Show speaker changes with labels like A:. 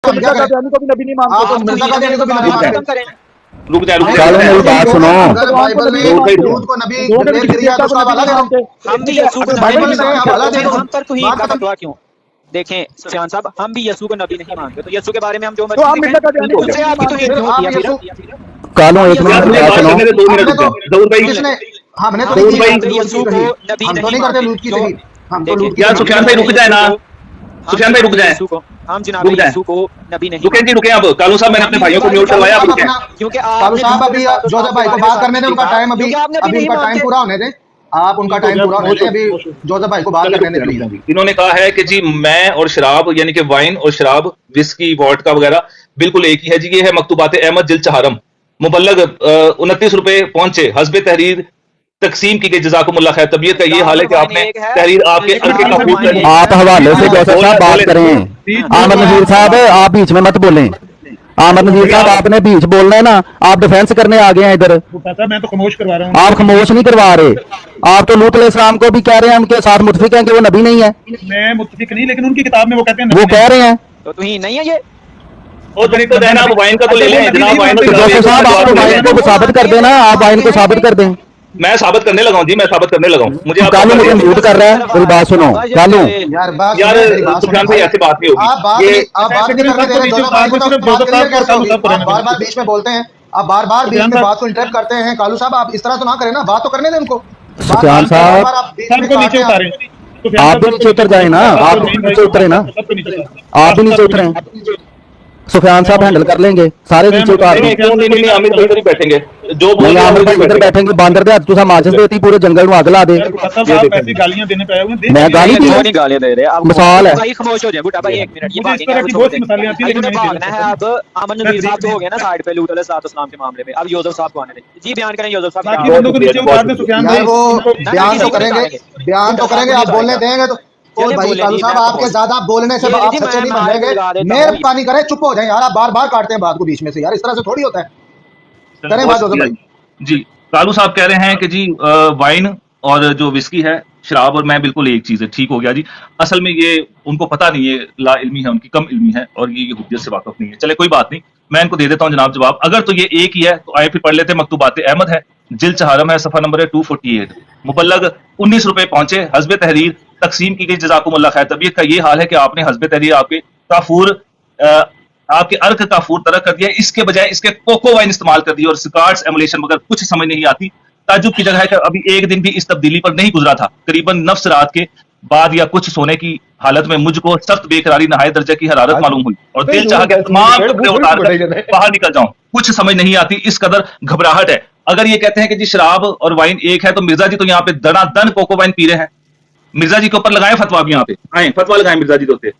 A: तो मिर्जा कादियानी को भी नबी नहीं मानते,
B: आप मिर्जा कादियानी को भी नबी मानते हैं।
C: रुक जाए
D: चलो मेरी बात सुनो।
B: अगर बाइबल में दूध को नबी डिक्लेयर किया तो उसका हवाला दे दो।
E: हम भी यीशु को
B: बाइबल से हवाला दे दो।
E: हम पर क्यों का फतवा क्यों? देखें सुफियान साहब, हम भी यीशु को नबी नहीं मानते, तो यीशु के बारे में हम जो
A: तो आप मिर्जा कादियानी को
E: उनसे आपकी तो हिट क्यों होती है फिर?
D: कालो एक मिनट बात सुनो।
C: 2 मिनट जरूर भाई,
B: किसने हमने तो
C: जरूर भाई,
E: यीशु को नबी
B: हम तो नहीं करते लूट की तकलीफ, हम तो लूट की
C: यार सुफियान भाई रुक जाए ना, सुफियान भाई रुक जाए,
E: हम जनाब यीशु को नबी नहीं
C: रुकें जी रुकें। अब कालू साहब मैंने अपने भाइयों को म्यूट करवाया, आप रुकें।
E: क्योंकि
B: कालू साहब अभी जोसेफ भाई को बात करने दें, उनका टाइम अभी उनका टाइम पूरा होने दें, आप उनका टाइम पूरा होने दें, अभी जोसेफ भाई को बात करने दें।
C: इन्होंने कहा है कि जी मैं और शराब यानी कि वाइन और शराब, विस्की, वोडका वगैरह बिल्कुल एक ही है जी। ये है मकतूबात अहमद जिल्द चहारम, मुबल्लग 29 रुपए पहुंचे, हस्बे तहरीर तकसीम की गई, जज़ाकुमुल्लाह खैर। तबीयत का ये हाल है कि आपने तहरीर आपके
D: आप हवाले से जोसेफ साहब बात करें। आमद नजीर साहब आप बीच में मत बोलें। आमद नजीर साहब आपने बीच बोलना है ना, आप डिफेंस करने आ गए हैं इधर।
A: मैं तो खामोश करवा रहा हूँ।
D: आप खामोश नहीं करवा रहे, आप तो लूत अलैहिस्सलाम को भी कह रहे हैं उनके साथ मुत्तफिक हैं कि वो नबी नहीं है।
A: मैं मुत्तफिक नहीं, लेकिन उनकी किताब में वो कहते हैं
D: वो कह रहे हैं
E: तो तुम नहीं है ये।
C: और तो देना, आप वाइन का तो ले लें जनाब, वाइन
D: तो जोसेफ साहब आप वाइन को साबित कर देना, आप वाइन को साबित कर दें।
C: मैं साबित करने लगा हूं जी, मैं साबित करने लगा हूं। मुझे
D: कालू मुझे म्यूट कर रहा है, मेरी बात सुनो कालू।
C: यार सुफियान भाई ऐसी बात नहीं होगी, ये
B: आप बात नहीं करने दे रहे, बार बार बीच में बोलते हैं, आप बार बार बीच में बात को इंटरप्ट करते हैं। कालू साहब आप इस तरह तो ना करें ना, बात तो करने दें उनको।
D: सुफियान साहब
A: सबको नीचे उतारें,
D: आप भी नीचे उतर जाए ना, आप भी नीचे उतरे ना, आप भी नीचे उतरे। सुफियान साहब हैंडल कर लेंगे, सारे नीचे उतार दें।
C: नहीं आमिर भाई इधर ही बैठेंगे, जो बोल
D: नहीं आमिर भाई इधर बैठेंगे, बांदर दे तुसा माचिस देती पूरे जंगल में आग ला दे।
A: गालियां देने पे आए हुए हैं।
D: मैं गाली दी
E: नहीं गालियां दे रहे आप,
D: मिसाल है।
E: भाई खामोश हो जाए बुढ़ा भाई, एक मिनट ये
A: मुझे इस तरह की बहुत सी मिसालें आती हैं, लेकिन
E: भागना है। अब अमन नबी साहब तो हो गए ना साइड पे लूत अलैहिस्सलाम के मामले में, अब यूसुफ साहब को आने दें जी, बयान करें यूसुफ साहब।
A: बाकी बंदों को नीचे उतार दें सुफियान भाई।
B: वो बयान तो करेंगे, बयान तो करेंगे, आप बोलने देंगे तो। और भाई कालू साहब आपके ज्यादा बोलने से आप सच्चे नहीं बनेंगे, मेहरबानी करें चुप हो जाएं यार, आप बार बार काटते हैं बात को बीच में से यार, इस तरह से थोड़ी होता है। करें बात जोसेफ भाई
C: जी। कालू साहब कह रहे हैं कि जी वाइन और जो विस्की है, शराब और मैं बिल्कुल एक चीज है। ठीक हो गया जी, असल में ये उनको पता नहीं है, ला इल्मी है उनकी, कम इल्मी है और ये हुज्जत से वाकफ नहीं है। चले कोई बात नहीं, मैं इनको दे देता हूँ जनाब जवाब। अगर तो ये एक ही है तो आए फिर पढ़ लेते हैं। मकतूबात अहमद है, जिल्द चहारम है, सफा नंबर है 248, मुबल्लग 19 रुपए पहुंचे, हस्बे तहरीर तकसीम की गई, जज़ाकुमुल्लाह खैर। तबीयत का ये हाल है कि आपने हस्बे तहरीर आपके काफूर आपके अर्क काफूर तरक कर दिया, इसके बजाय इसके कोको वाइन इस्तेमाल कर दिया और स्कार्ट्स एमुलेशन वगैरह कुछ समझ नहीं आती। ताजुब की जगह है कि अभी एक दिन भी इस तब्दीली पर नहीं गुजरा था। करीबन नफ्स रात के बाद या कुछ सोने की हालत में मुझको सख्त बेकरारी, नहाए दर्जे की हरारत मालूम हुई और दिल चाह के तमाम कपड़े उतार कर बाहर निकल जाऊं। कुछ समझ नहीं आती, इस कदर घबराहट है। अगर ये कहते हैं कि जी शराब और वाइन एक है, तो मिर्जा जी तो यहाँ पे दनादन कोको वाइन पी रहे हैं। मिर्जा जी के ऊपर लगाए फतवा भी, यहाँ पे आए फतवा लगाए मिर्जा जी के ऊपर।